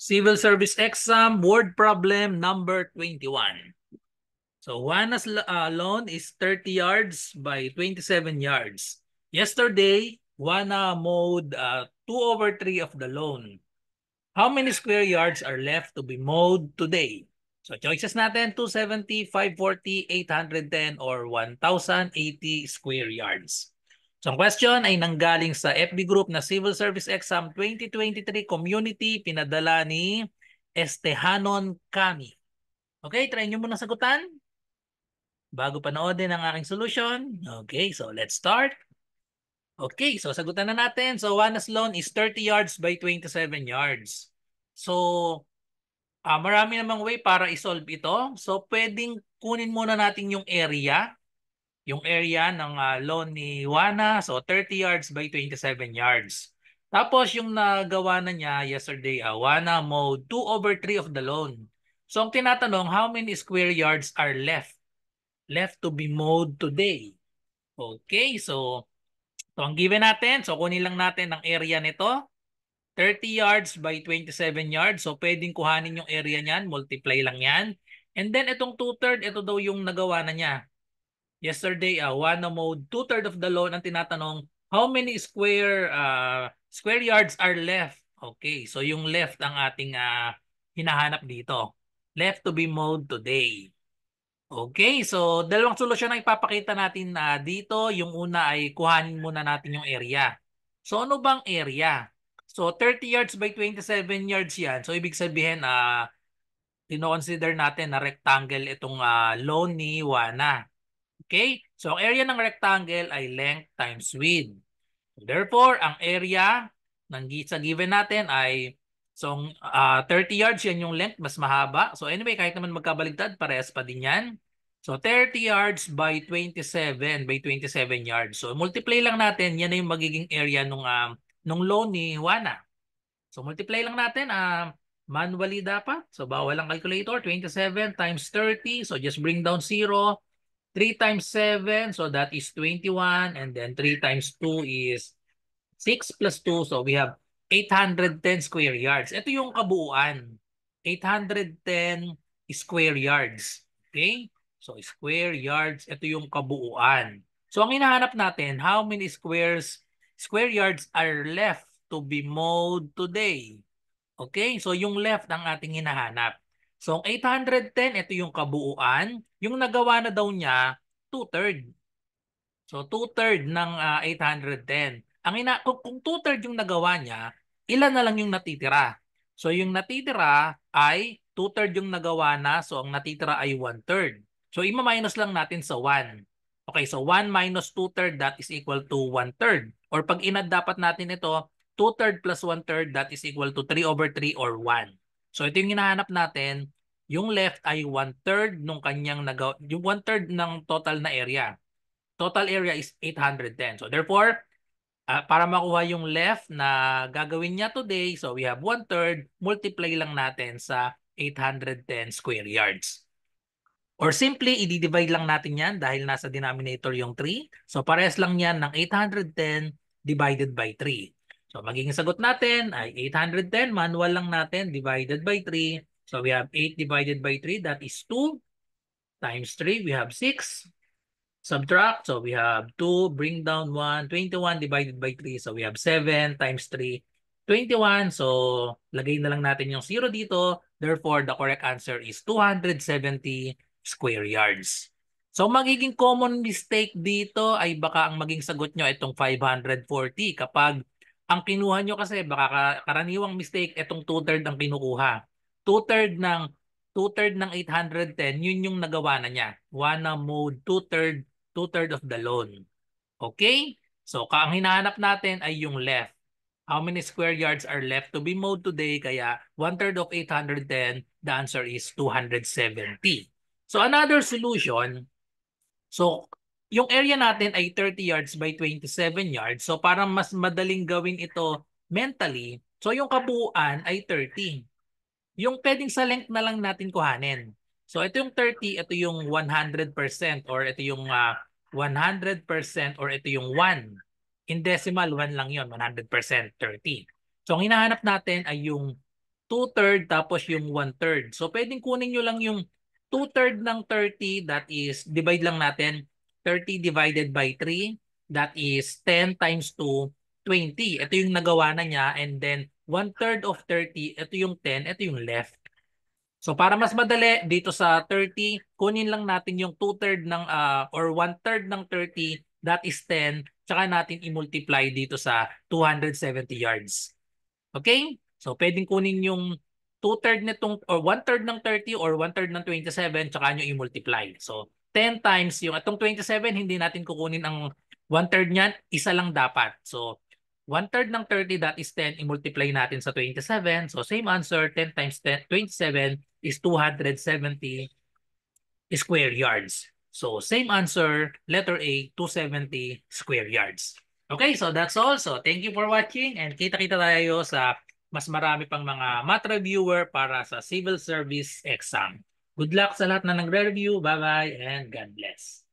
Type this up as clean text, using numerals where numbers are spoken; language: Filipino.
Civil Service Exam, word problem number 21. So Juana's loan is 30 yards by 27 yards. Yesterday, Juana mowed 2/3 of the loan. How many square yards are left to be mowed today? So choices natin, 270, 540, 810, or 1,080 square yards. So ang question ay nanggaling sa FB group na Civil Service Exam 2023 Community, pinadala ni Estehanon Kami. Okay, try nyo muna sagutan bago panoodin ang aking solution. Okay, so let's start. Okay, so sagutan na natin. So Juana's loan is 30 yards by 27 yards. So marami namang way para isolve ito. So pwedeng kunin muna natin yung area ng loan ni Juana. So 30 yards by 27 yards. Tapos yung nagawa na niya yesterday, Juana mowed 2/3 of the loan. So ang tinatanong, how many square yards are left to be mowed today? Okay, so ang given natin, so kunin lang natin ang area nito. 30 yards by 27 yards. So pwedeng kuhanin yung area niyan, multiply lang yan. And then itong 2/3, ito daw yung nagawa na niya. Yesterday, Juana mowed 2/3 of the loan. Ang tinatanong, how many square yards are left? Okay, so yung left ang ating hinahanap dito. Left to be mowed today. Okay, so dalawang solusyon ang ipapakita natin dito. Yung una ay kuhanin muna natin yung area. So ano bang area? So 30 yards by 27 yards yan. So ibig sabihin, tino-consider natin na rectangle itong loan ni Juana. Okay? So ang area ng rectangle ay length times width. Therefore, ang area sa given natin ay 30 yards, yan yung length, mas mahaba. So anyway, kahit naman magkabaligtad, parehas pa din yan. So 30 yards by 27 yards. So multiply lang natin, yan na yung magiging area nung loan ni Juana. So multiply lang natin, manually dapat. So bawal ang calculator, 27 times 30. So just bring down 0. 3 times 7, so that is 21. And then 3 times 2 is 6 plus 2, so we have 810 square yards. Ito yung kabuuan. 810 square yards. Okay? So square yards, ito yung kabuuan. So ang hinahanap natin, how many square yards are left to be mowed today? Okay? So yung left ang ating hinahanap. So ang 810, ito yung kabuuan. Yung nagawa na daw niya, 2/3. So 2/3 ng 810. Kung 2/3 yung nagawa niya, ilan na lang yung natitira? So yung natitira ay 2/3 yung nagawa na, so ang natitira ay 1/3. So ima-minus lang natin sa 1. Okay, so 1 minus 2/3, that is equal to 1/3. Or pag inad dapat natin ito, 2/3 plus 1/3, that is equal to 3/3 or 1. So ito yung hinahanap natin. Yung left ay 1/3 nung kanyang yung 1/3 ng total na area. Total area is 810. So therefore, para makuha yung left na gagawin niya today, so we have 1/3, multiply lang natin sa 810 square yards. Or simply, i-divide lang natin yan dahil nasa denominator yung 3. So parehas lang yan ng 810 divided by 3. So magiging sagot natin ay 810, manual lang natin, divided by 3. So we have 8 divided by 3, that is 2. Times 3, we have 6. Subtract, so we have 2, bring down 1, 21 divided by 3. So we have 7 times 3, 21. So lagay na lang natin yung 0 dito. Therefore, the correct answer is 270 square yards. So magiging common mistake dito ay baka ang maging sagot nyo itong 540. Kapag ang kinuha nyo kasi baka karaniwang mistake itong 2/3 ang kinukuha. 2/3 ng 810, yun yung nagawa na niya. Juana mowed 2/3 of the loan. Okay? So, ang hinahanap natin ay yung left. How many square yards are left to be mowed today? Kaya 1/3 of 810, the answer is 270. So, another solution. So, yung area natin ay 30 yards by 27 yards. So, para mas madaling gawin ito mentally, so yung kabuuan ay 30. Yung pwedeng sa length na lang natin kuhanin. So ito yung 30, ito yung 100% or ito yung 100% or ito yung 1. In decimal, 1 lang yun, 100%, 30. So ang hinahanap natin ay yung 2/3 tapos yung 1/3. So pwedeng kunin nyo lang yung 2/3 ng 30, that is, divide lang natin, 30 divided by 3, that is 10 times 2, 20. Ito yung nagawa na niya, and then 1/3 of 30, ito yung 10, ito yung left. So para mas madali dito sa 30, kunin lang natin yung 2/3 ng or 1/3 ng 30, that is 10, tsaka natin i-multiply dito sa 270 yards. Okay? So pwedeng kunin yung 2/3 nitong or 1/3 ng 30 or 1/3 ng 27 tsaka nyo i-multiply. So 10 times yung atong 27, hindi natin kukunin ang 1/3 niyan, isa lang dapat. So 1/3 ng 30, that is 10, i-multiply natin sa 27. So same answer, 10 times 10, 27 is 270 square yards. So same answer, letter A, 270 square yards. Okay, so that's all. So thank you for watching, and kita-kita tayo sa mas marami pang mga math reviewer para sa civil service exam. Good luck sa lahat na nagre-review. Bye-bye and God bless.